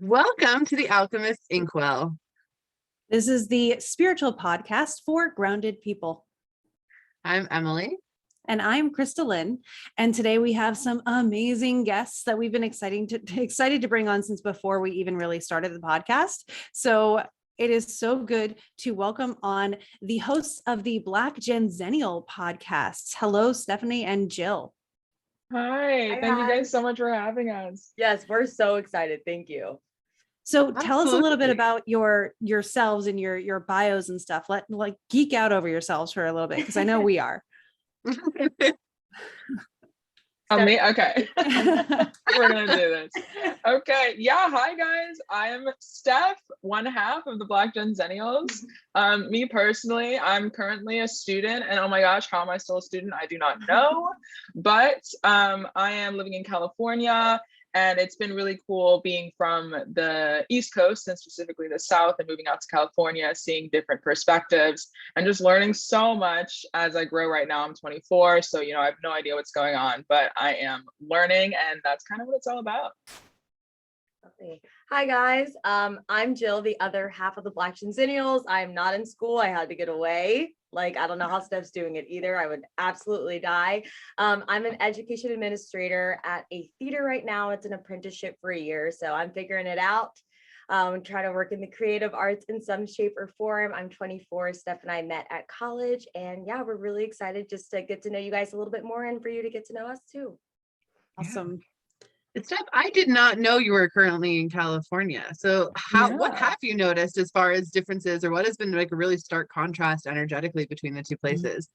Welcome to the Alchemist Inkwell. This is the spiritual podcast for grounded people. I'm Emily. And I'm KristaLyn. And today we have some amazing guests that we've been excited to bring on since before we even really started the podcast. So it is so good to welcome on the hosts of the Black Genzennial podcasts. Hello, Stephanie and Jill. Hi, thank you guys so much for having us. Yes, we're so excited. Thank you. So tell us a little bit about yourselves and your bios and stuff. Like geek out over yourselves for a little bit, because I know we are. Me? Okay. We're gonna do this. Okay. Yeah. Hi guys. I am Steph, one half of the Black Genzennials. Me personally, I'm currently a student, and oh my gosh, how am I still a student? I do not know. But I am living in California. And it's been really cool being from the East Coast and specifically the South and moving out to California, seeing different perspectives and just learning so much as I grow. Right now I'm 24, so I have no idea what's going on, but I am learning, and that's kind of what it's all about. Okay. Hi guys, I'm Jill, the other half of the Black Genzennials. I'm not in school. I had to get away. I don't know how Steph's doing it either. I would absolutely die. I'm an education administrator at a theater right now. It's an apprenticeship for a year, so I'm figuring it out. Trying to work in the creative arts in some shape or form. I'm 24. Steph and I met at college, and yeah, we're really excited just to get to know you guys a little bit more and for you to get to know us too. Awesome. Steph, I did not know you were currently in California. So what have you noticed as far as differences, or what has been like a really stark contrast energetically between the two places?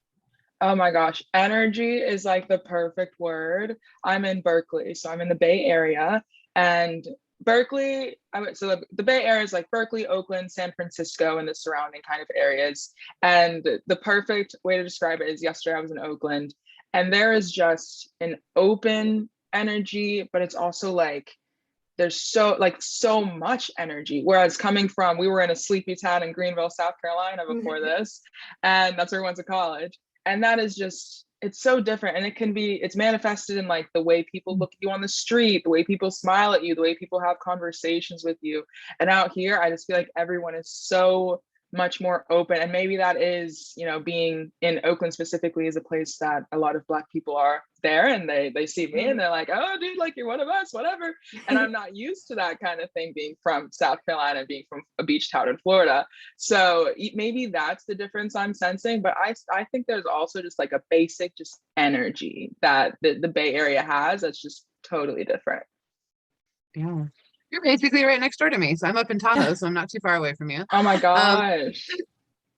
Oh my gosh, energy is like the perfect word. I'm in Berkeley, so I'm in the Bay Area, and Berkeley, the Bay Area is like Berkeley, Oakland, San Francisco, and the surrounding kind of areas. And the perfect way to describe it is yesterday I was in Oakland, and there is just an open energy, but it's also like there's so much energy. Whereas we were in a sleepy town in Greenville, South Carolina before this, and that's where we went to college. And that is just, it's so different. And it's manifested in like the way people look at you on the street, the way people smile at you, the way people have conversations with you. And out here, I just feel like everyone is so much more open. And maybe that is, being in Oakland specifically is a place that a lot of Black people are there, and they see me and they're like, oh dude, like you're one of us, whatever. And I'm not used to that kind of thing, being from South Carolina, being from a beach town in Florida. So maybe that's the difference I'm sensing. But I think there's also just like a basic just energy that the Bay Area has that's just totally different. Yeah. You're basically right next door to me. So I'm up in Tahoe, so I'm not too far away from you. Oh my gosh.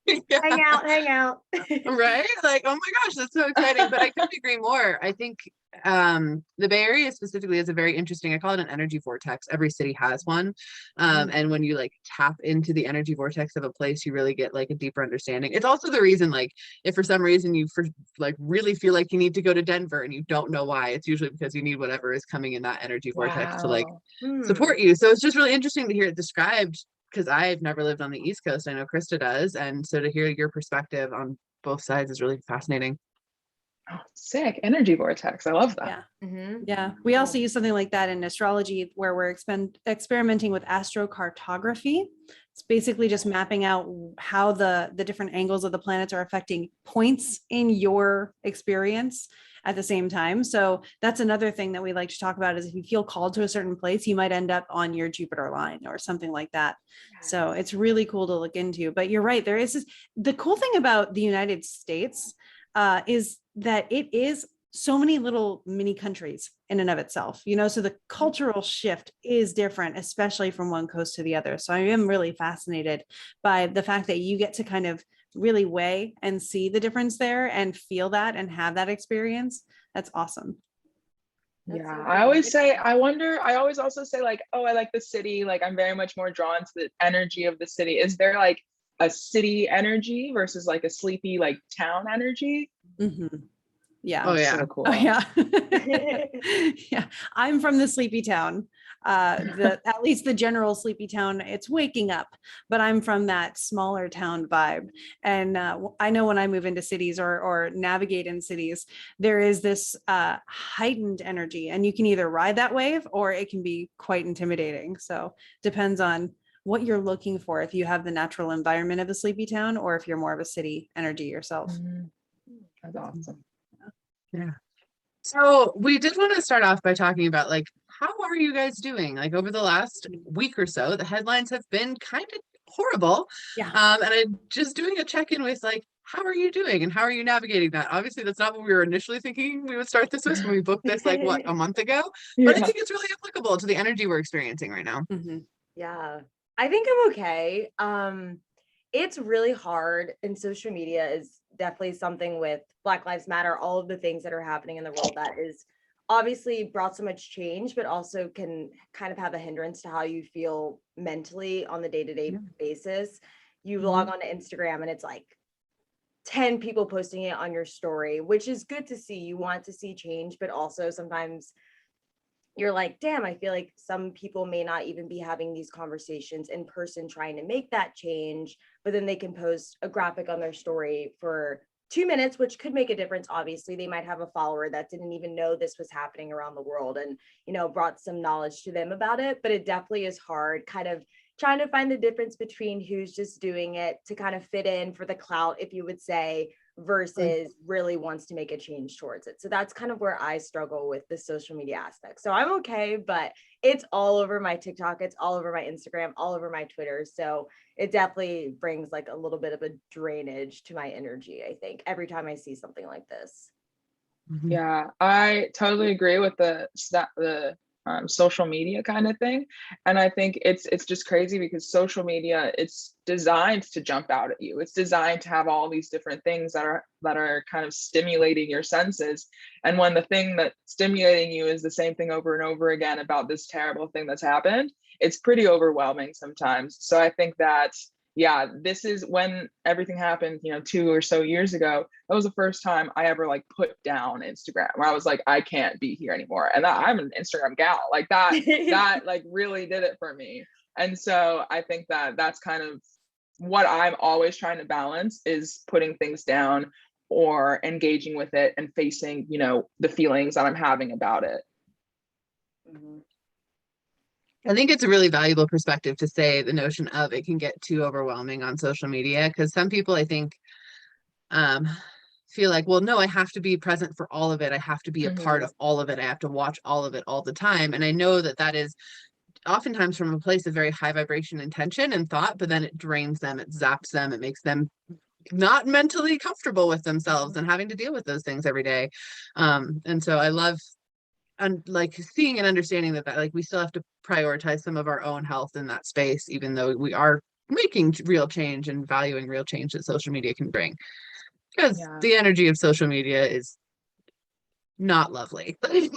Yeah. Hang out. Right? Like, oh my gosh, that's so exciting. But I couldn't agree more. I think the Bay Area specifically is a very interesting, I call it an energy vortex. Every city has one. And when you like tap into the energy vortex of a place, you really get like a deeper understanding. It's also the reason, like, if for some reason you really feel like you need to go to Denver and you don't know why, it's usually because you need whatever is coming in that energy vortex to like support you. So it's just really interesting to hear it described, because I've never lived on the East Coast. I know Krista does. And so to hear your perspective on both sides is really fascinating. Oh, sick. Energy vortex. I love that. Yeah. Yeah. We also use something like that in astrology, where we're experimenting with astrocartography. It's basically just mapping out how the different angles of the planets are affecting points in your experience at the same time. So that's another thing that we like to talk about, is if you feel called to a certain place, you might end up on your Jupiter line or something like that. So it's really cool to look into. But you're right. There is the cool thing about the United States is that it is so many little mini countries in and of itself, so the cultural shift is different, especially from one coast to the other. So I am really fascinated by the fact that you get to kind of really weigh and see the difference there and feel that and have that experience. That's awesome. Yeah, I always also say like, oh, I like the city. Like I'm very much more drawn to the energy of the city. Is there like a city energy versus like a sleepy like town energy? Yeah. Oh yeah. So cool. Oh yeah. Yeah. I'm from the sleepy town. at least the general sleepy town, it's waking up, but I'm from that smaller town vibe. And I know when I move into cities or navigate in cities, there is this heightened energy, and you can either ride that wave or it can be quite intimidating. So depends on what you're looking for, if you have the natural environment of a sleepy town or if you're more of a city energy yourself. That's awesome. Yeah. So we did want to start off by talking about like, how are you guys doing? Like over the last week or so, the headlines have been kind of horrible. Yeah. And I'm just doing a check-in with like, how are you doing and how are you navigating that? Obviously, that's not what we were initially thinking we would start this with when we booked this like what, a month ago. But I think it's really applicable to the energy we're experiencing right now. Yeah, I think I'm okay. It's really hard, and social media is definitely something with Black Lives Matter, all of the things that are happening in the world that is obviously brought so much change, but also can kind of have a hindrance to how you feel mentally on the day-to-day basis. You log on to Instagram and it's like 10 people posting it on your story, which is good to see. You want to see change, but also sometimes you're like, damn, I feel like some people may not even be having these conversations in person trying to make that change, but then they can post a graphic on their story for 2 minutes, which could make a difference. Obviously, they might have a follower that didn't even know this was happening around the world and, you know, brought some knowledge to them about it. But it definitely is hard kind of trying to find the difference between who's just doing it to kind of fit in for the clout, if you would say, versus really wants to make a change towards it. So that's kind of where I struggle with the social media aspect. So I'm okay, but it's all over my TikTok, it's all over my Instagram, all over my Twitter. So it definitely brings like a little bit of a drainage to my energy, I think, every time I see something like this. Yeah, I totally agree with the social media kind of thing, and I think it's just crazy because social media, it's designed to jump out at you. It's designed to have all these different things that are kind of stimulating your senses, and when the thing that's stimulating you is the same thing over and over again about this terrible thing that's happened, it's pretty overwhelming sometimes. So I think that, yeah, this is when everything happened, 2 or so years ago. That was the first time I ever like put down Instagram, where I was like, I can't be here anymore. And I'm an Instagram gal, like that like really did it for me. And so I think that that's kind of what I'm always trying to balance, is putting things down or engaging with it and facing, the feelings that I'm having about it. I think it's a really valuable perspective to say the notion of it can get too overwhelming on social media, because some people, I think, feel like, well, no, I have to be present for all of it. I have to be a part of all of it. I have to watch all of it all the time. And I know that that is oftentimes from a place of very high vibration intention and thought, but then it drains them, it zaps them, it makes them not mentally comfortable with themselves and having to deal with those things every day. And so I love like seeing and understanding that like we still have to prioritize some of our own health in that space, even though we are making real change and valuing real change that social media can bring, because the energy of social media is not lovely. Even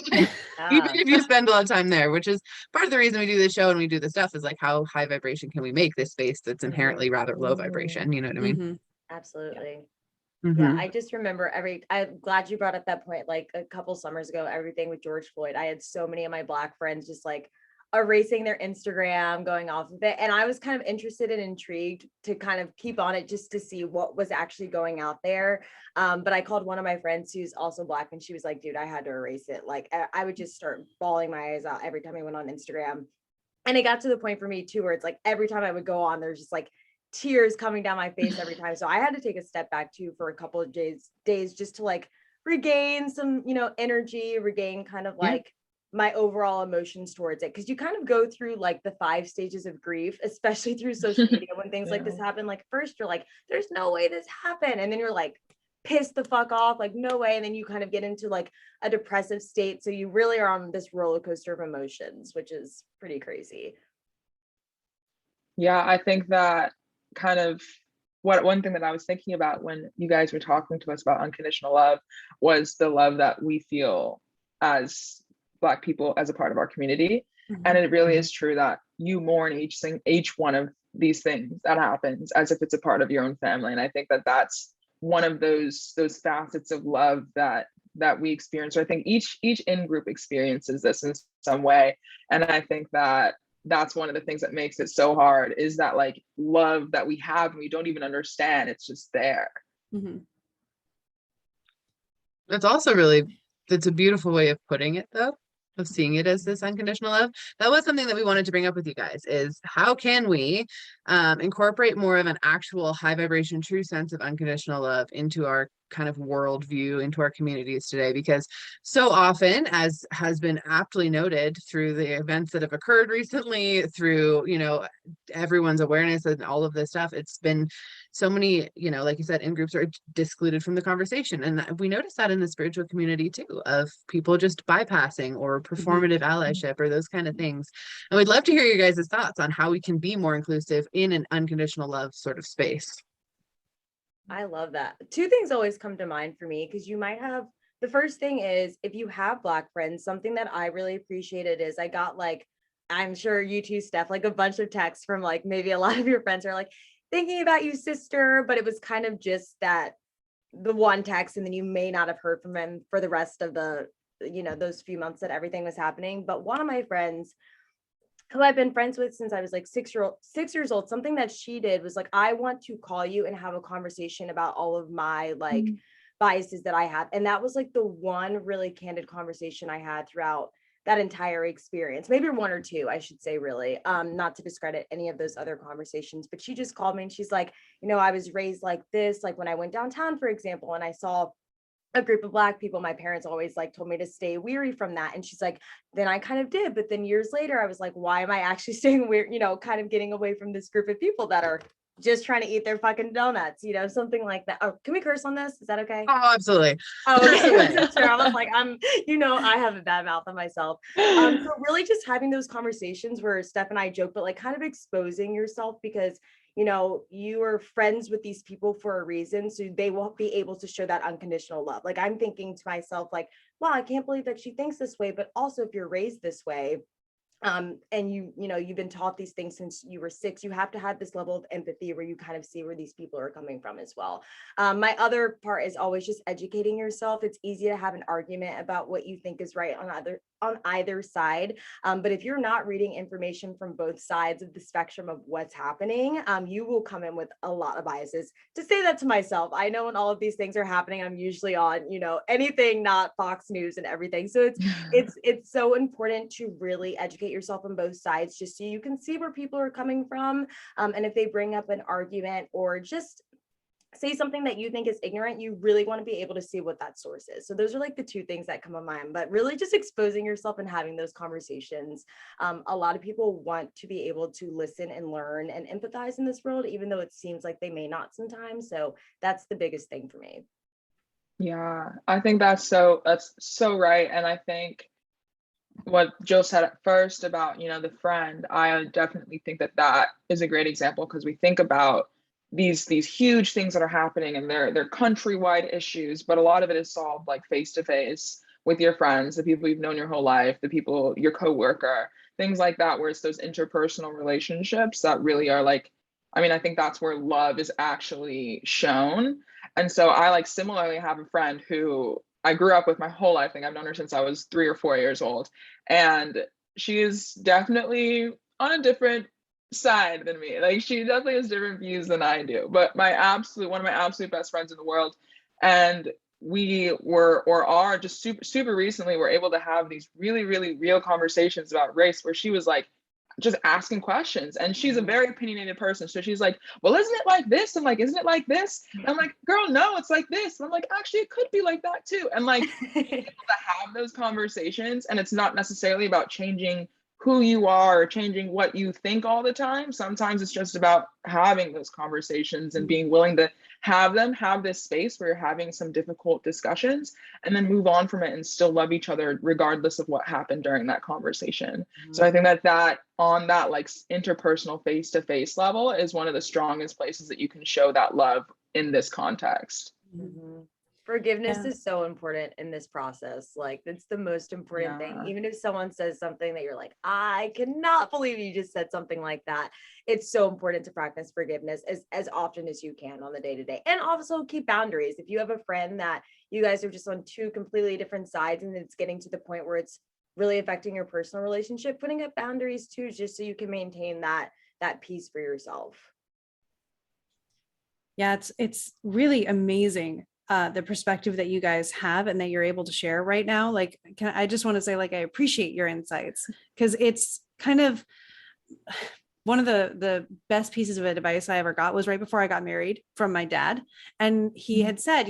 if you spend a lot of time there, which is part of the reason we do this show and we do this stuff, is like, how high vibration can we make this space that's inherently rather low vibration? You know what I mean? Absolutely. Yeah, I just remember I'm glad you brought up that point. Like a couple summers ago, everything with George Floyd, I had so many of my Black friends just like erasing their Instagram, going off of it. And I was kind of interested and intrigued to kind of keep on it just to see what was actually going out there. But I called one of my friends who's also Black, and she was like, dude, I had to erase it. Like I would just start bawling my eyes out every time I went on Instagram. And it got to the point for me too, where it's like every time I would go on, there's just like tears coming down my face every time. So I had to take a step back too for a couple of days just to like regain some, energy, regain kind of like my overall emotions towards it. Cause you kind of go through like the 5 stages of grief, especially through social media when things like this happen. Like first you're like, there's no way this happened. And then you're like pissed the fuck off, like no way. And then you kind of get into like a depressive state. So you really are on this roller coaster of emotions, which is pretty crazy. Yeah, I think that kind of one thing that I was thinking about when you guys were talking to us about unconditional love was the love that we feel as Black people as a part of our community. And it really is true that you mourn each one of these things that happens as if it's a part of your own family. And I think that that's one of those facets of love that that we experience. Or I think each in-group experiences this in some way. And I think that that's one of the things that makes it so hard, is that like love that we have and we don't even understand. It's just there. Mhm. It's also it's a beautiful way of putting it though, of seeing it as this unconditional love. That was something that we wanted to bring up with you guys, is how can we incorporate more of an actual high vibration, true sense of unconditional love into our kind of worldview, into our communities today? Because so often, as has been aptly noted through the events that have occurred recently, through, you know, everyone's awareness and all of this stuff, it's been so many, you know, like you said, in groups are discluded from the conversation. And we notice that in the spiritual community too, of people just bypassing or performative allyship or those kind of things. And we'd love to hear your guys' thoughts on how we can be more inclusive in an unconditional love sort of space. I love that. Two things always come to mind for me, because you might have, the first thing is, if you have Black friends, something that I really appreciated is I got, like, I'm sure you too, Steph, like a bunch of texts from like maybe a lot of your friends are like, thinking about you, sister, but it was kind of just that the one text, and then you may not have heard from them for the rest of the, you know, those few months that everything was happening. But one of my friends, who I've been friends with since I was like 6 years old, something that she did was like, I want to call you and have a conversation about all of my like biases that I have. And that was like the one really candid conversation I had throughout that entire experience, maybe one or two, I should say, really, not to discredit any of those other conversations. But she just called me and she's like, you know, I was raised like this, like when I went downtown, for example, and I saw a group of Black people, my parents always like told me to stay weary from that. And she's like, then I kind of did. But then years later, I was like, why am I actually staying weird, you know, kind of getting away from this group of people that are just trying to eat their fucking donuts, you know, something like that. Oh, can we curse on this? Is that okay? Oh, absolutely. Oh, okay. I wasn't sure. I was like, you know, I have a bad mouth on myself. So really just having those conversations where Steph and I joke, but like kind of exposing yourself, because, you know, you are friends with these people for a reason. So they won't be able to show that unconditional love. Like I'm thinking to myself, like, wow, I can't believe that she thinks this way. But also if you're raised this way, and you know, you've been taught these things since you were 6, you have to have this level of empathy where you kind of see where these people are coming from as well. My other part is always just educating yourself. It's easy to have an argument about what you think is right on either side. But if you're not reading information from both sides of the spectrum of what's happening, you will come in with a lot of biases. To say that to myself, I know when all of these things are happening, I'm usually on, you know, anything not Fox News and everything. So it's so important to really educate yourself on both sides, just so you can see where people are coming from. And if they bring up an argument or just say something that you think is ignorant, you really want to be able to see what that source is. So those are like the two things that come to mind, but really just exposing yourself and having those conversations. A lot of people want to be able to listen and learn and empathize in this world, even though it seems like they may not sometimes. So that's the biggest thing for me. Yeah, I think that's so right. And I think what Jill said at first about, you know, the friend, I definitely think that is a great example, because we think about these huge things that are happening and they're countrywide issues, but a lot of it is solved like face to face with your friends, the people you've known your whole life, the people, your coworker, things like that, where it's those interpersonal relationships that really are like, I mean, I think that's where love is actually shown. And so I like similarly have a friend who I grew up with my whole life. I think I've known her since I was 3 or 4 years old. And she is definitely on a different side than me. Like she definitely has different views than I do. But one of my absolute best friends in the world. And we were or are just super recently were able to have these really, really real conversations about race, where she was like just asking questions. And she's a very opinionated person. So she's like, well, isn't it like this? I'm like, isn't it like this? And I'm like, girl, no, it's like this. And I'm like, actually, it could be like that too. And like being able to have those conversations, and it's not necessarily about changing who you are or changing what you think all the time. Sometimes it's just about having those conversations and being willing to have this space where you're having some difficult discussions, and then move on from it and still love each other regardless of what happened during that conversation. So I think that on that like interpersonal face-to-face level is one of the strongest places that you can show that love in this context. Forgiveness is so important in this process. Like it's the most important thing. Even if someone says something that you're like, I cannot believe you just said something like that. It's so important to practice forgiveness as often as you can on the day-to-day, and also keep boundaries. If you have a friend that you guys are just on two completely different sides, and it's getting to the point where it's really affecting your personal relationship. Putting up boundaries too, just so you can maintain that peace for yourself. Yeah, it's really amazing, the perspective that you guys have and that you're able to share right now. Like, I just want to say, like, I appreciate your insights, because it's kind of one of the best pieces of advice I ever got was right before I got married from my dad. And he had said,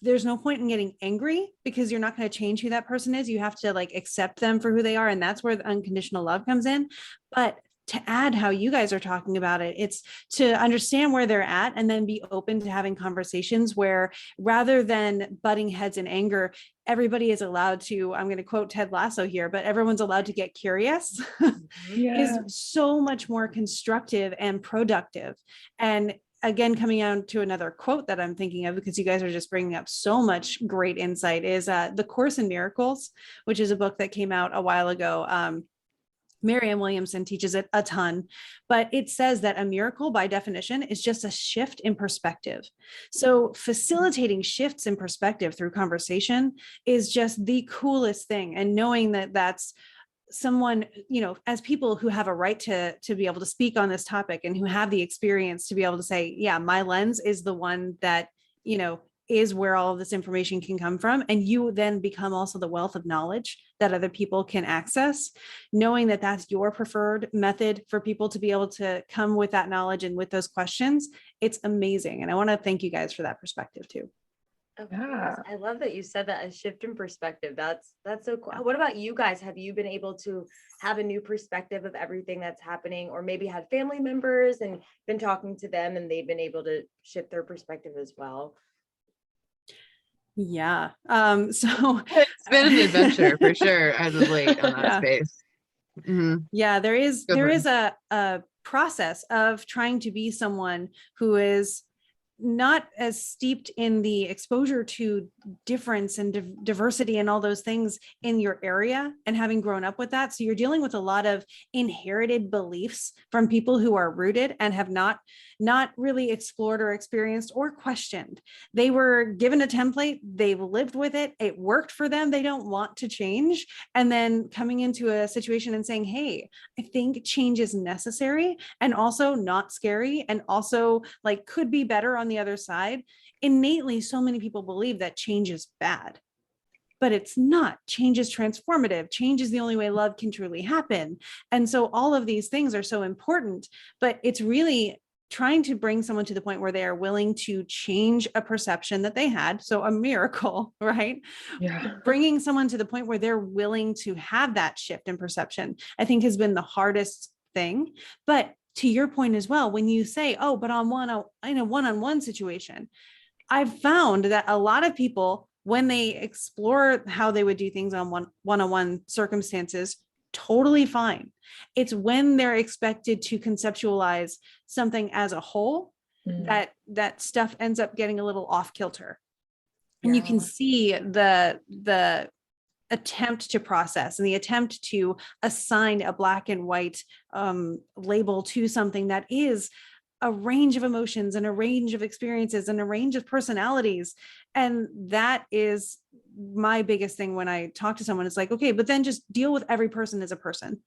there's no point in getting angry, because you're not going to change who that person is. You have to like accept them for who they are. And that's where the unconditional love comes in. But to add how you guys are talking about it, it's to understand where they're at and then be open to having conversations where, rather than butting heads in anger, everybody is allowed to, I'm going to quote Ted Lasso here, but everyone's allowed to get curious. Is so much more constructive and productive. And again, coming out to another quote that I'm thinking of, because you guys are just bringing up so much great insight, is The Course in Miracles, which is a book that came out a while ago. Marianne Williamson teaches it a ton, but it says that a miracle by definition is just a shift in perspective. So facilitating shifts in perspective through conversation is just the coolest thing. And knowing that that's someone, as people who have a right to be able to speak on this topic and who have the experience to be able to say, yeah, my lens is the one that, is where all of this information can come from. And you then become also the wealth of knowledge that other people can access, knowing that that's your preferred method for people to be able to come with that knowledge and with those questions. It's amazing. And I want to thank you guys for that perspective too. Yeah. I love that you said that, a shift in perspective. That's so cool. What about you guys? Have you been able to have a new perspective of everything that's happening, or maybe had family members and been talking to them and they've been able to shift their perspective as well? Yeah. So it's been an adventure for sure as of late on that space. Mm-hmm. Yeah, there is a process of trying to be someone who is not as steeped in the exposure to difference and diversity and all those things in your area, and having grown up with that. So you're dealing with a lot of inherited beliefs from people who are rooted and have not really explored or experienced or questioned. They were given a template, they've lived with it, it worked for them, they don't want to change. And then coming into a situation and saying, hey, I think change is necessary and also not scary, and also like could be better on the other side. Innately, so many people believe that change is bad, but it's not. Change is transformative. Change is the only way love can truly happen. And so all of these things are so important, but it's really trying to bring someone to the point where they are willing to change a perception that they had. So a miracle, right? Yeah. Bringing someone to the point where they're willing to have that shift in perception, I think has been the hardest thing. But to your point as well, when you say, oh, but in a one-on-one situation, I've found that a lot of people, when they explore how they would do things on one-on-one circumstances, totally fine. It's when they're expected to conceptualize something as a whole that stuff ends up getting a little off kilter. And you can see the attempt to process and the attempt to assign a black and white label to something that is a range of emotions and a range of experiences and a range of personalities. And that is my biggest thing when I talk to someone. It's like, okay, but then just deal with every person as a person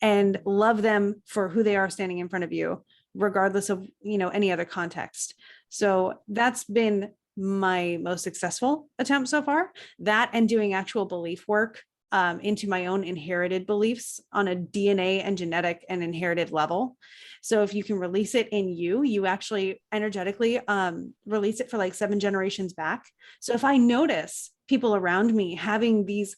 and love them for who they are standing in front of you, regardless of, any other context. So that's been my most successful attempt so far, that and doing actual belief work into my own inherited beliefs on a DNA and genetic and inherited level. So if you can release it in you actually energetically release it for like 7 generations back. So if I notice people around me having these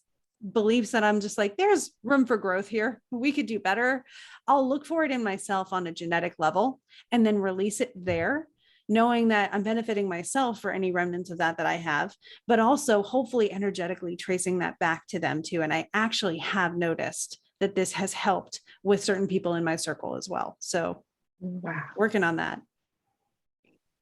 beliefs that I'm just like, there's room for growth here, we could do better, I'll look for it in myself on a genetic level and then release it there, knowing that I'm benefiting myself for any remnants of that I have, but also hopefully energetically tracing that back to them too. And I actually have noticed that this has helped with certain people in my circle as well. So working on that.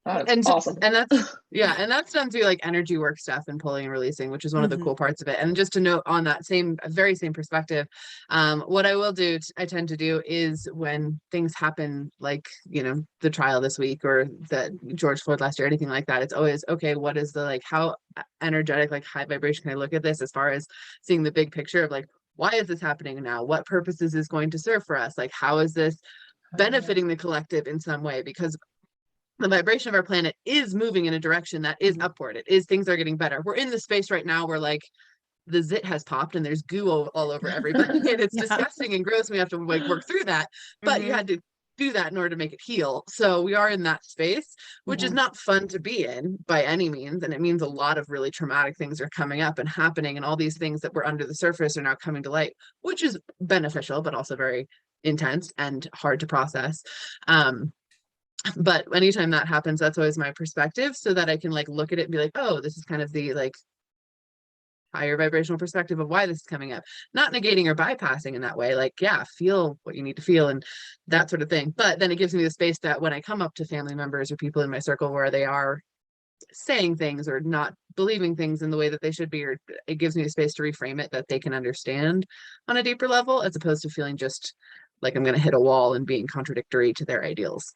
That's And awesome. and that's yeah, and that's done through like energy work stuff and pulling and releasing, which is one of the Mhm. cool parts of it. And just to note on that very same perspective, what I will do, I tend to do is when things happen, like, you know, the trial this week or that George Floyd last year, anything like that, it's always okay, what is the like how energetic, like high vibration can I look at this as far as seeing the big picture of like, why is this happening now? What purposes is going to serve for us? Like, how is this benefiting the collective in some way? Because the vibration of our planet is moving in a direction that is upward. It is, things are getting better. We're in the space right now where like the zit has popped and there's goo all over everybody and it's Yeah. disgusting and gross. We have to like work through that, but you Mhm. had to do that in order to make it heal. So we are in that space, which is Mhm. not fun to be in by any means. And it means a lot of really traumatic things are coming up and happening. And all these things that were under the surface are now coming to light, which is beneficial, but also very intense and hard to process. But anytime that happens, that's always my perspective so that I can like look at it and be like, oh, this is kind of the like higher vibrational perspective of why this is coming up, not negating or bypassing in that way. Like, yeah, feel what you need to feel and that sort of thing. But then it gives me the space that when I come up to family members or people in my circle where they are saying things or not believing things in the way that they should be, or it gives me a space to reframe it that they can understand on a deeper level, as opposed to feeling just like I'm going to hit a wall and being contradictory to their ideals.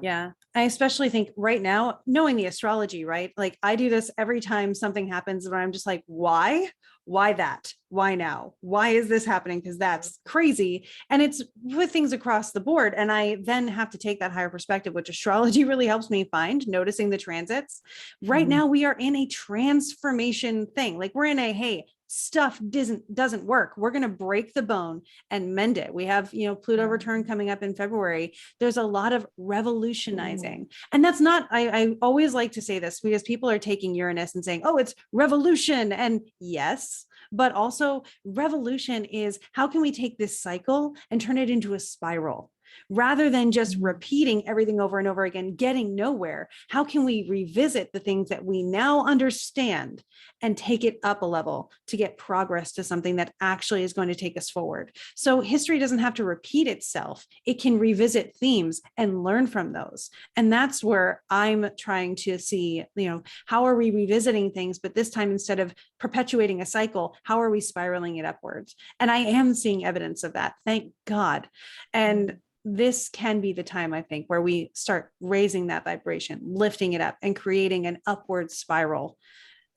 Yeah. I especially think right now, knowing the astrology, right? Like I do this every time something happens where I'm just like, why? Why that? Why now? Why is this happening? Because that's crazy. And it's with things across the board. And I then have to take that higher perspective, which astrology really helps me find, noticing the transits. Right Mhm. now, we are in a transformation thing. Like we're in a, hey, stuff doesn't work. We're going to break the bone and mend it. We have, you know, Pluto return coming up in February. There's a lot of revolutionizing. And that's not, I always like to say this because people are taking Uranus and saying, oh, it's revolution. And yes, but also revolution is how can we take this cycle and turn it into a spiral? Rather than just repeating everything over and over again, getting nowhere, how can we revisit the things that we now understand and take it up a level to get progress to something that actually is going to take us forward? So history doesn't have to repeat itself. It can revisit themes and learn from those. And that's where I'm trying to see, you know, how are we revisiting things, but this time instead of perpetuating a cycle, how are we spiraling it upwards? And I am seeing evidence of that, thank God. And this can be the time, I think, where we start raising that vibration, lifting it up and creating an upward spiral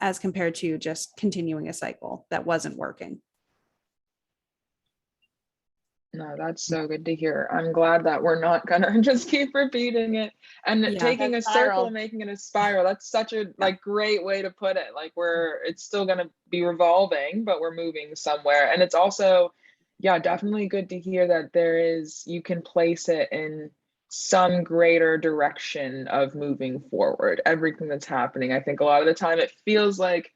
as compared to just continuing a cycle that wasn't working. No, that's so good to hear. I'm glad that we're not gonna just keep repeating it and Yeah. taking That a spiral. circle, making it a spiral. That's such a like great way to put it. Like it's still gonna be revolving, but we're moving somewhere. And it's also, yeah, definitely good to hear that you can place it in some greater direction of moving forward. Everything that's happening. I think a lot of the time it feels like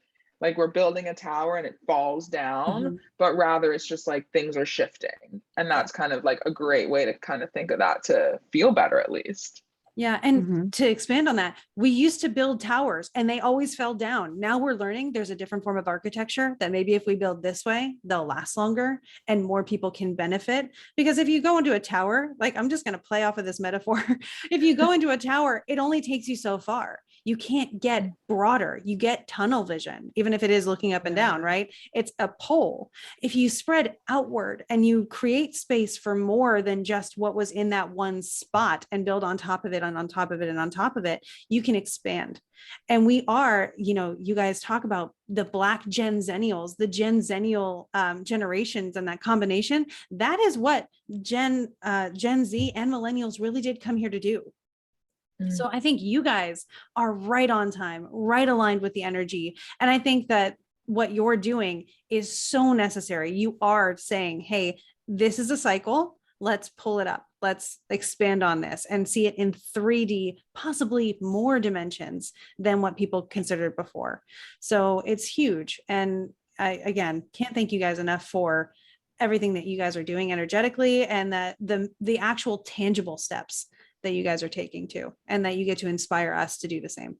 we're building a tower and it falls down, Mhm. but rather it's just like things are shifting. And that's kind of like a great way to kind of think of that, to feel better at least. Yeah. And Mhm. to expand on that, we used to build towers and they always fell down. Now we're learning there's a different form of architecture that maybe if we build this way, they'll last longer and more people can benefit. Because if you go into a tower, like I'm just going to play off of this metaphor. If you go into a tower, it only takes you so far. You can't get broader. You get tunnel vision, even if it is looking up and down, right? It's a pole. If you spread outward and you create space for more than just what was in that one spot and build on top of it and on top of it and on top of it, you can expand. And we are, you know, you guys talk about the Black Genzennials, the genzennial generations and that combination. That is what Gen Z and millennials really did come here to do. So I think you guys are right on time, right aligned with the energy. And I think that what you're doing is so necessary. You are saying, hey, this is a cycle. Let's pull it up. Let's expand on this and see it in 3D, possibly more dimensions than what people considered before. So it's huge. And I, again, can't thank you guys enough for everything that you guys are doing energetically and that the actual tangible steps that you guys are taking too, and that you get to inspire us to do the same.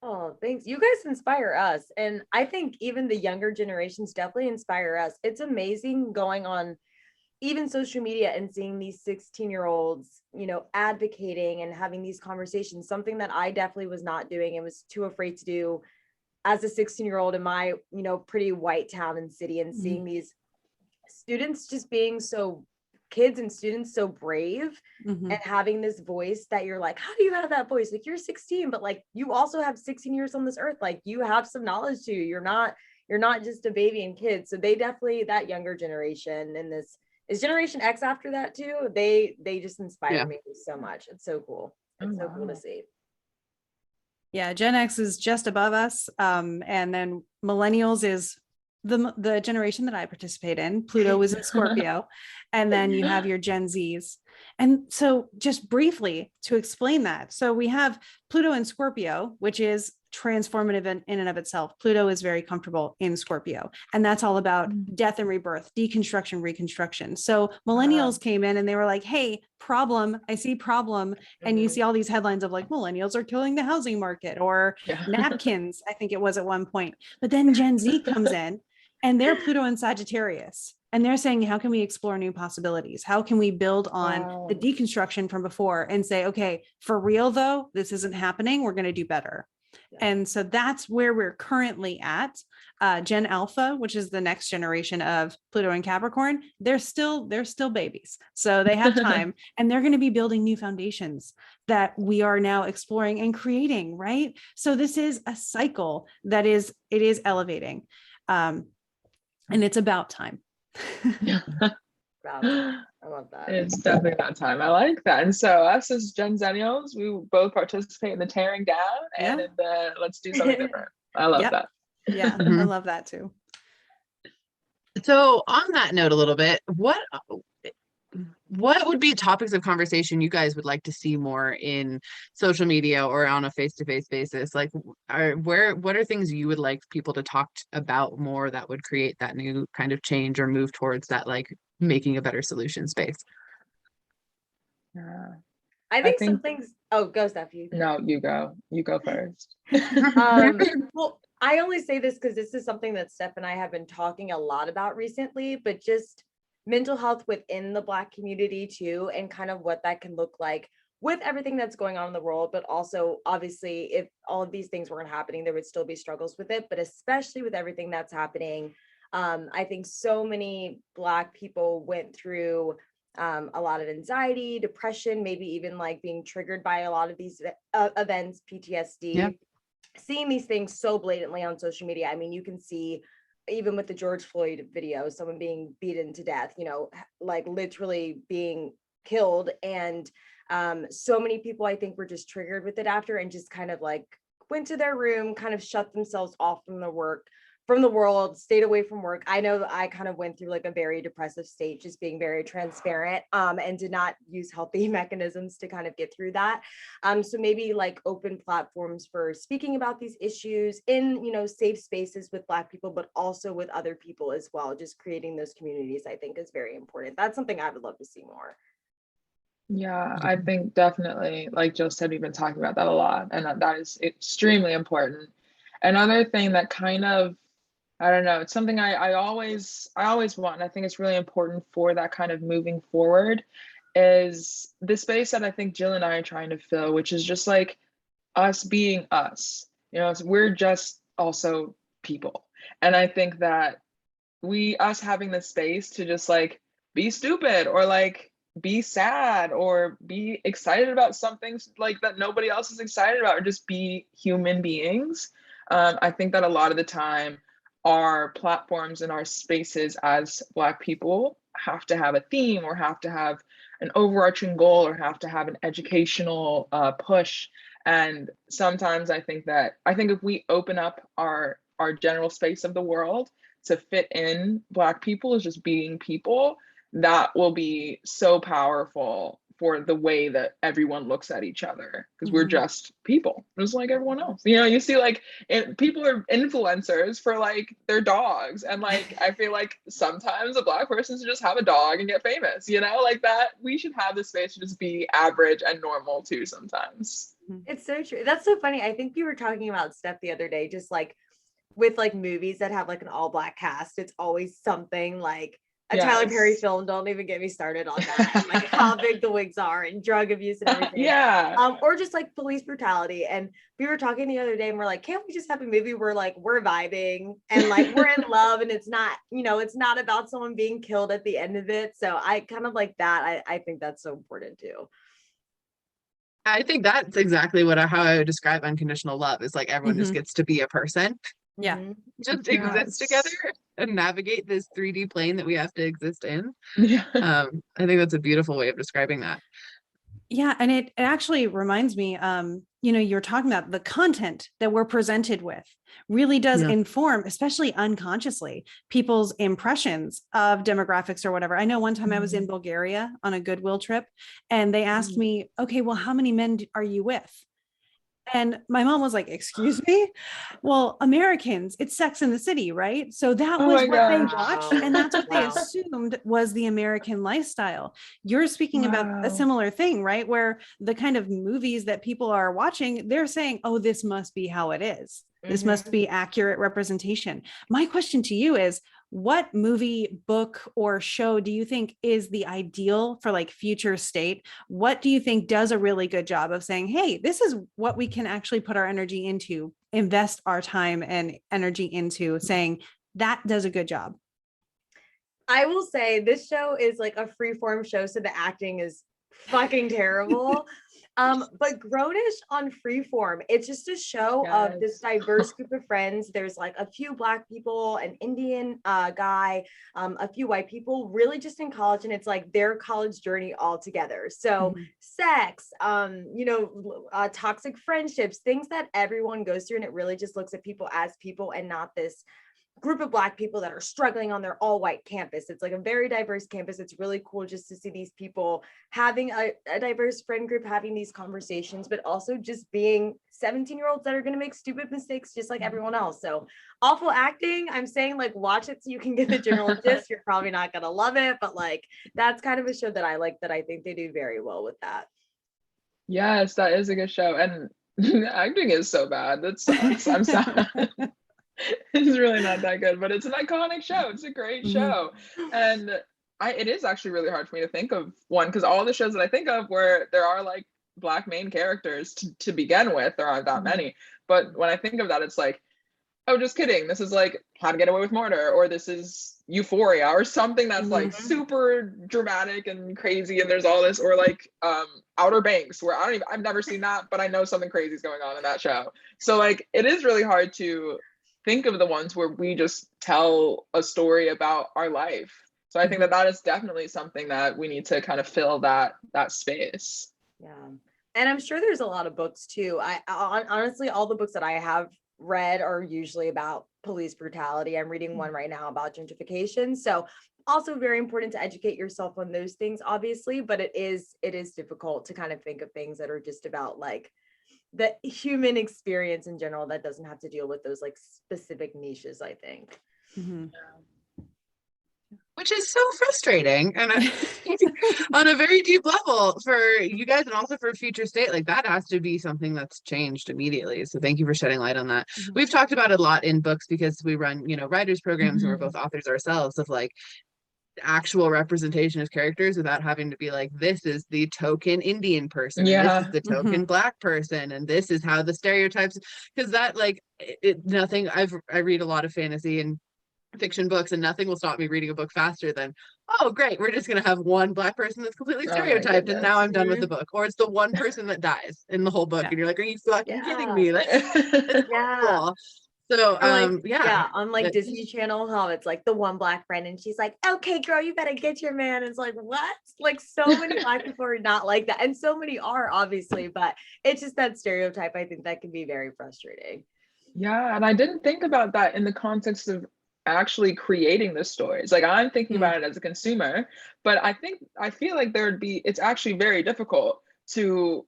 Oh, thanks. You guys inspire us. And I think even the younger generations definitely inspire us. It's amazing going on even social media and seeing these 16-year-olds, you know, advocating and having these conversations, something that I definitely was not doing and was too afraid to do as a 16-year-old in my, you know, pretty white town and city, and seeing these students just being so, kids and students so brave and having this voice that you're like, how do you have that voice? Like, you're 16, but like you also have 16 years on this earth. Like, you have some knowledge too. You're not just a baby and kid. So they definitely, that younger generation, and this is Generation X after that too, they just inspire me so much. It's so cool. It's so cool to see. Yeah, Gen X is just above us. And then millennials is the generation that I participate in. Pluto is in Scorpio. And then you have your Gen Zs. And so just briefly to explain that. So we have Pluto in Scorpio, which is transformative in and of itself. Pluto is very comfortable in Scorpio. And that's all about death and rebirth, deconstruction, reconstruction. So millennials came in and they were like, hey, problem, I see problem. And you see all these headlines of like, millennials are killing the housing market, or napkins, I think it was at one point. But then Gen Z comes in and they're Pluto and Sagittarius. And they're saying, how can we explore new possibilities? How can we build on the deconstruction from before and say, okay, for real though, this isn't happening. We're going to do better. And so that's where we're currently at. Gen Alpha, which is the next generation of Pluto and Capricorn, they're still babies. So they have time and they're going to be building new foundations that we are now exploring and creating, right? So this is a cycle that is elevating. And it's about time. I love that. It's definitely that time. I like that. And so us as Genzennials, we both participate in the tearing down and in the let's do something different. I love that. Yeah, I love that too. So on that note a little bit, what would be topics of conversation you guys would like to see more in social media or on a face-to-face basis? Like, what are things you would like people to talk about more that would create that new kind of change or move towards that, like, making a better solution space? I think some things. Oh, go, Steph. No, you go. You go first. Well, I only say this because this is something that Steph and I have been talking a lot about recently, but just mental health within the Black community too, and kind of what that can look like with everything that's going on in the world. But also, obviously, if all of these things weren't happening, there would still be struggles with it. But especially with everything that's happening, I think so many Black people went through a lot of anxiety, depression, maybe even like being triggered by a lot of these events, PTSD, seeing these things so blatantly on social media. I mean, you can see even with the George Floyd video, someone being beaten to death, you know, like literally being killed. And so many people, I think, were just triggered with it after and just kind of like went to their room, kind of shut themselves off from the world, stayed away from work. I know I kind of went through like a very depressive state, just being very transparent, and did not use healthy mechanisms to kind of get through that. So maybe like open platforms for speaking about these issues in, you know, safe spaces with Black people, but also with other people as well. Just creating those communities, I think, is very important. That's something I would love to see more. Yeah, I think definitely, like Jill said, we've been talking about that a lot, and that is extremely important. Another thing that kind of, I don't know, it's something I always want, and I think it's really important for that kind of moving forward, is the space that I think Jill and I are trying to fill, which is just like us being us. You know, we're just also people. And I think that us having the space to just like be stupid or like be sad or be excited about something like that nobody else is excited about, or just be human beings. I think that a lot of the time our platforms and our spaces as Black people have to have a theme or have to have an overarching goal or have to have an educational push. And sometimes I think if we open up our general space of the world to fit in Black people as just being people, that will be so powerful for the way that everyone looks at each other, because we're just people, just like everyone else. You know, you see like people are influencers for like their dogs, and like I feel like sometimes a Black person should just have a dog and get famous, you know, like that. We should have the space to just be average and normal too sometimes. It's so true. That's so funny. I think we were talking about Steph the other day, just like with like movies that have like an all Black cast, it's always something like a Tyler Perry Yes. film. Don't even get me started on that. And like how big the wigs are and drug abuse and everything. Yeah. Or just like police brutality. And we were talking the other day and we're like, can't we just have a movie where like we're vibing and like we're in love and it's not, it's not about someone being killed at the end of it. So I kind of like that. I think that's so important too. I think that's exactly how I would describe unconditional love is like everyone just gets to be a person, Yeah. Mhm. just Yes. exist together and navigate this 3D plane that we have to exist in. Yeah. I think that's a beautiful way of describing that. Yeah, and it actually reminds me, you're talking about the content that we're presented with really does Yeah. inform, especially unconsciously, people's impressions of demographics or whatever. I know one time I was in Bulgaria on a Goodwill trip, and they asked me, okay, well, how many men are you with? And my mom was like, excuse me? Well, Americans, it's Sex in the City, right? So that Oh was my what they gosh. watched. And that's what they Wow. assumed was the American lifestyle. You're speaking about a Wow. similar thing, right? Where the kind of movies that people are watching, they're saying, oh, this must be how it is. This must be accurate representation. My question to you is, what movie, book, or show do you think is the ideal for like future state? What do you think does a really good job of saying, hey, this is what we can actually put our energy into, invest our time and energy into, saying that does a good job? I will say this show is like a freeform show, so the acting is fucking terrible. But Grownish on Freeform, it's just a show of this Yes. diverse group of friends. There's like a few Black people, an Indian guy, a few white people, really just in college, and it's like their college journey all together. So sex, toxic friendships, things that everyone goes through, and it really just looks at people as people and not this group of Black people that are struggling on their all white campus. It's like a very diverse campus. It's really cool just to see these people having a diverse friend group, having these conversations, but also just being 17-year-olds that are going to make stupid mistakes just like everyone else. So awful acting. I'm saying like watch it so you can get the general gist. You're probably not going to love it, but like that's kind of a show that I like, that I think they do very well with that. Yes, that is a good show. And the acting is so bad. That sucks. I'm sad. It's really not that good, but it's an iconic show. It's a great show. And it is actually really hard for me to think of one, because all the shows that I think of where there are like Black main characters to begin with, there aren't that many. But when I think of that, it's like, oh, just kidding. This is like How to Get Away with Murder, or this is Euphoria, or something that's like super dramatic and crazy. And there's all this, or like Outer Banks, where I've never seen that, but I know something crazy is going on in that show. So like, it is really hard to think of the ones where we just tell a story about our life. So I think that is definitely something that we need to kind of fill that space. Yeah. And I'm sure there's a lot of books too. I honestly, all the books that I have read are usually about police brutality. I'm reading one right now about gentrification. So also very important to educate yourself on those things, obviously, but it is difficult to kind of think of things that are just about like the human experience in general that doesn't have to deal with those like specific niches, I think. Which is so frustrating, and on a very deep level for you guys, and also for future state, like that has to be something that's changed immediately. So thank you for shedding light on that. We've talked about it a lot in books because we run, writers programs, and we're both authors ourselves, of like actual representation of characters without having to be like, this is the token Indian person, and this is the token Black person, and this is how the stereotypes, because that like nothing. I read a lot of fantasy and fiction books, and nothing will stop me reading a book faster than, oh great, we're just going to have one Black person that's completely stereotyped, and now I'm done with the book. Or it's the one person that dies in the whole book, and you're like, are you fucking kidding me? Like, it's cool. So on like Disney Channel, how it's like the one Black friend and she's like, okay girl, you better get your man. It's like, what? Like so many Black people are not like that, and so many are, obviously, but it's just that stereotype. I think that can be very frustrating. Yeah, and I didn't think about that in the context of actually creating the stories. Like I'm thinking about it as a consumer, but I feel like it's actually very difficult to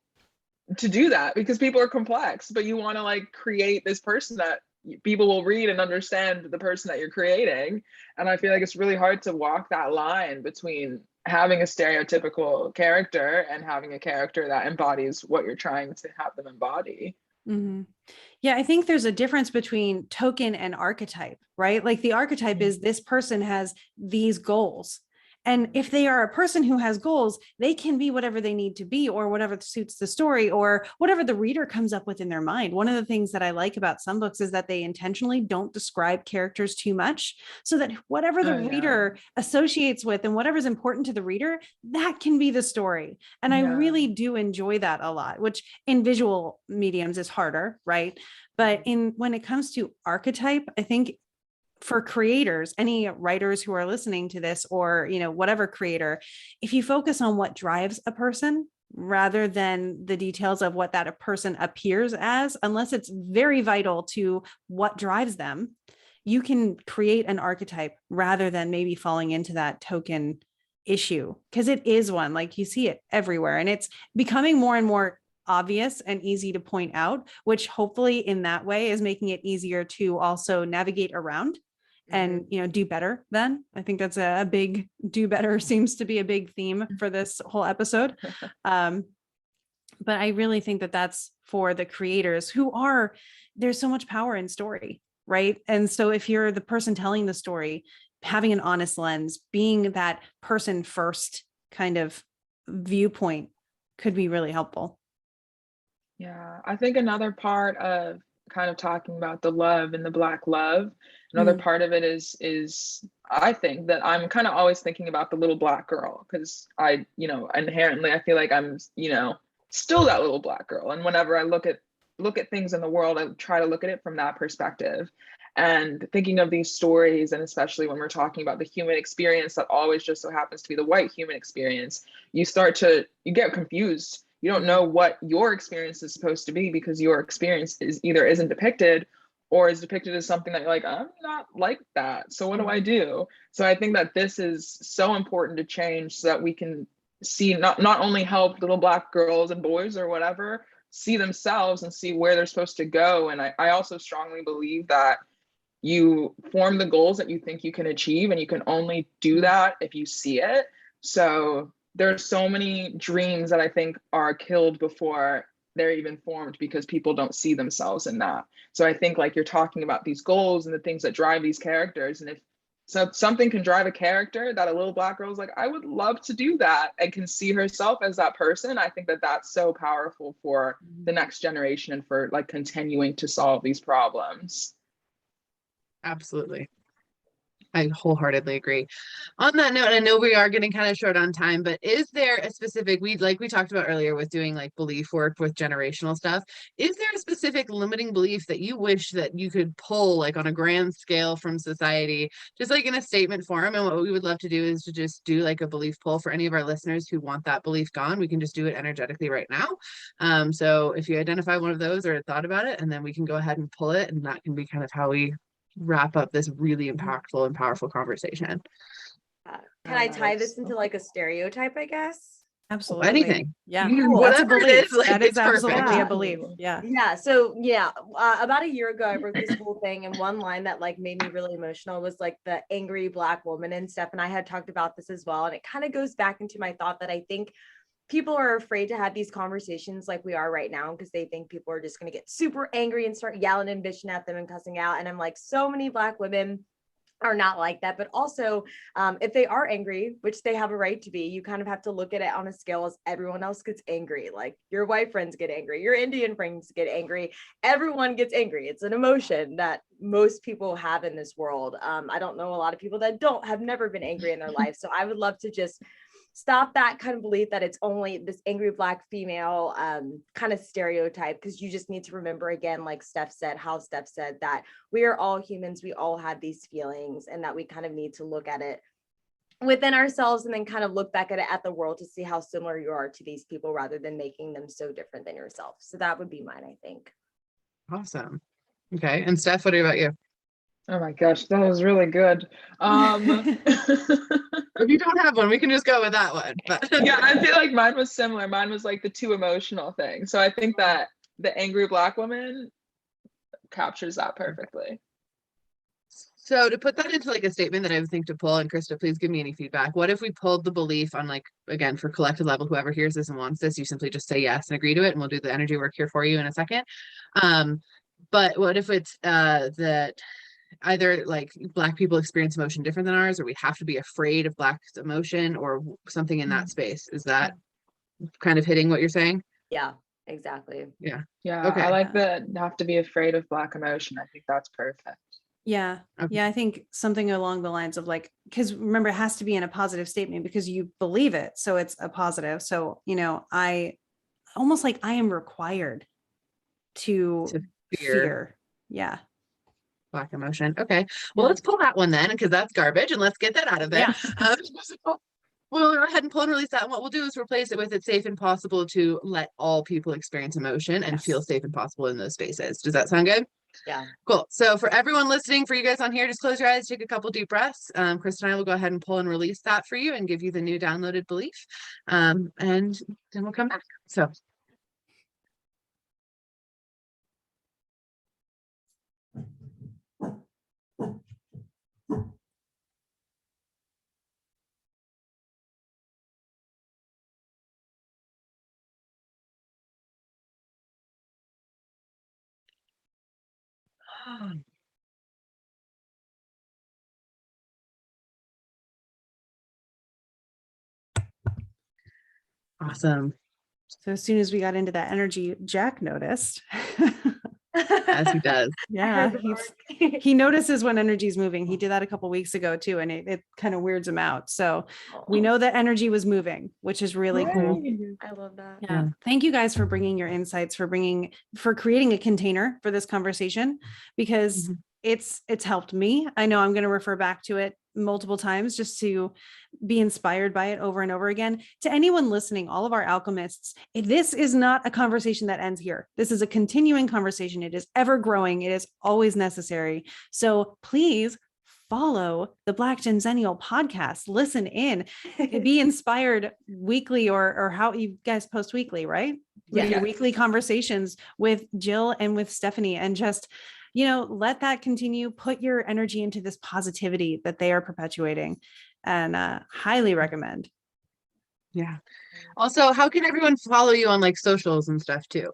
do that, because people are complex, but you want to like create this person that people will read and understand the person that you're creating. And I feel like it's really hard to walk that line between having a stereotypical character and having a character that embodies what you're trying to have them embody. Mm-hmm. Yeah, I think there's a difference between token and archetype, right? Like the archetype is this person has these goals. And if they are a person who has goals, they can be whatever they need to be, or whatever suits the story, or whatever the reader comes up with in their mind. One of the things that I like about some books is that they intentionally don't describe characters too much, so that whatever the reader associates with and whatever's important to the reader, that can be the story. And I really do enjoy that a lot, which in visual mediums is harder, right? But when it comes to archetype, I think for creators, any writers who are listening to this, or, whatever creator, if you focus on what drives a person rather than the details of what that a person appears as, unless it's very vital to what drives them, you can create an archetype rather than maybe falling into that token issue, because it is one, like you see it everywhere, and it's becoming more and more obvious and easy to point out, which hopefully in that way is making it easier to also navigate around and do better. Then I think that's a big do better seems to be a big theme for this whole episode. But I really think that that's for the creators there's so much power in story, right? And so if you're the person telling the story, having an honest lens, being that person first kind of viewpoint could be really helpful. Yeah, I think another part of kind of talking about the love and the Black love, another part of it is I think that I'm kind of always thinking about the little Black girl, because I, inherently I feel like I'm, still that little Black girl. And whenever I look at things in the world, I try to look at it from that perspective. And thinking of these stories, and especially when we're talking about the human experience that always just so happens to be the white human experience, you get confused. You don't know what your experience is supposed to be, because your experience isn't depicted, or is depicted as something that you're like, I'm not like that. So what do I do? So I think that this is so important to change, so that we can see, not only help little Black girls and boys or whatever see themselves and see where they're supposed to go. And I also strongly believe that you form the goals that you think you can achieve, and you can only do that if you see it. So there's so many dreams that I think are killed before they're even formed, because people don't see themselves in that. So I think, like, you're talking about these goals and the things that drive these characters. And if something can drive a character that a little Black girl is like, I would love to do that, and can see herself as that person, I think that that's so powerful for the next generation, and for like continuing to solve these problems. Absolutely. I wholeheartedly agree. On that note, I know we are getting kind of short on time, but is there a specific, we talked about earlier with doing like belief work with generational stuff, is there a specific limiting belief that you wish that you could pull like on a grand scale from society, just like in a statement form? And what we would love to do is to just do like a belief poll for any of our listeners who want that belief gone. We can just do it energetically right now. So if you identify one of those or thought about it, and then we can go ahead and pull it, and that can be kind of how we wrap up this really impactful and powerful conversation. Can I tie this into like a stereotype, I guess? Absolutely. Anything. Yeah. Cool. Whatever it is, like, that is it's absolutely perfect. a belief. Yeah. Yeah. So about a year ago, I wrote this whole thing, and one line that like made me really emotional was like the angry Black woman. And Steph and I had talked about this as well. And it kind of goes back into my thought that I think people are afraid to have these conversations like we are right now, because they think people are just going to get super angry and start yelling and bitching at them and cussing out. And I'm like, so many Black women are not like that. But also, if they are angry, which they have a right to be, you kind of have to look at it on a scale as everyone else gets angry. Like your white friends get angry, your Indian friends get angry, everyone gets angry. It's an emotion that most people have in this world. I don't know a lot of people that have never been angry in their life. So I would love to just stop that kind of belief that it's only this angry Black female kind of stereotype, because you just need to remember, again, like Steph said, that we are all humans, we all have these feelings, and that we kind of need to look at it within ourselves, and then kind of look back at the world to see how similar you are to these people, rather than making them so different than yourself. So that would be mine, I think. Awesome. Okay. And Steph, what about you? Oh my gosh, that was really good. If you don't have one, we can just go with that one. But yeah, I feel like mine was similar. Mine was like the too emotional thing. So I think that the angry Black woman captures that perfectly. So to put that into like a statement that I would think to pull, and Krista, please give me any feedback. What if we pulled the belief on like, again, for collective level, whoever hears this and wants this, you simply just say yes and agree to it, and we'll do the energy work here for you in a second. But what if it's that either like Black people experience emotion different than ours, or we have to be afraid of Black emotion, or something in that space? Is that kind of hitting what you're saying? Yeah, exactly. Yeah, Okay. I like that. Have to be afraid of Black emotion. I think that's perfect. Yeah. Okay. Yeah. I think something along the lines of like, because remember, it has to be in a positive statement because you believe it. So it's a positive. So, you know, I almost like I am required to fear. Yeah. Black emotion. Okay. Well, let's pull that one then, because that's garbage, and let's get that out of there. Yeah. We'll go ahead and pull and release that. And what we'll do is replace it with it's safe and possible to let all people experience emotion and feel safe and possible in those spaces. Does that sound good? Yeah. Cool. So for everyone listening, for you guys on here, just close your eyes, take a couple deep breaths. Krista and I will go ahead and pull and release that for you and give you the new downloaded belief. And then we'll come back. So awesome. So as soon as we got into that energy, Jack noticed. As he does. Yeah. He notices when energy is moving. He did that a couple weeks ago too, and it kind of weirds him out. So we know that energy was moving, which is really cool. I love that. Yeah. Thank you guys for bringing your insights, for creating a container for this conversation, because it's helped me. I know I'm going to refer back to it multiple times just to be inspired by it over and over again. To anyone listening, all of our alchemists, this is not a conversation that ends here. This is a continuing conversation. It is ever growing. It is always necessary. So please follow the Black Genzennial podcast. Listen in, be inspired weekly, or how you guys post weekly, right? Yeah. Weekly conversations with Jill and with Stephanie, and just, you know, let that continue. Put your energy into this positivity that they are perpetuating, and highly recommend. Yeah. Also, how can everyone follow you on like socials and stuff too?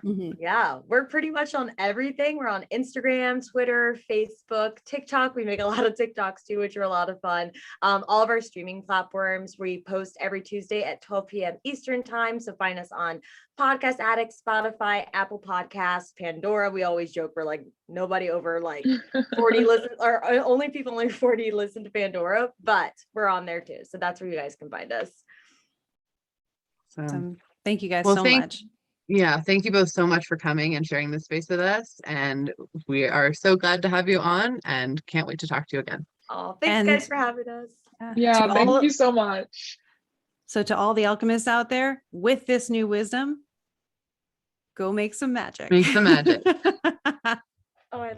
Yeah, we're pretty much on everything. We're on Instagram, Twitter, Facebook, TikTok. We make a lot of TikToks too, which are a lot of fun. All of our streaming platforms, we post every Tuesday at 12 p.m. Eastern time. So find us on Podcast Addict, Spotify, Apple Podcasts, Pandora. We always joke we're like nobody over like 40 listen, or only people under 40 listen to Pandora, but we're on there too. So that's where you guys can find us. So thank you guys so much. Yeah, thank you both so much for coming and sharing this space with us. And we are so glad to have you on and can't wait to talk to you again. Oh, thanks guys for having us. Yeah, thank you so much. So to all the alchemists out there, with this new wisdom, go make some magic. Make some magic.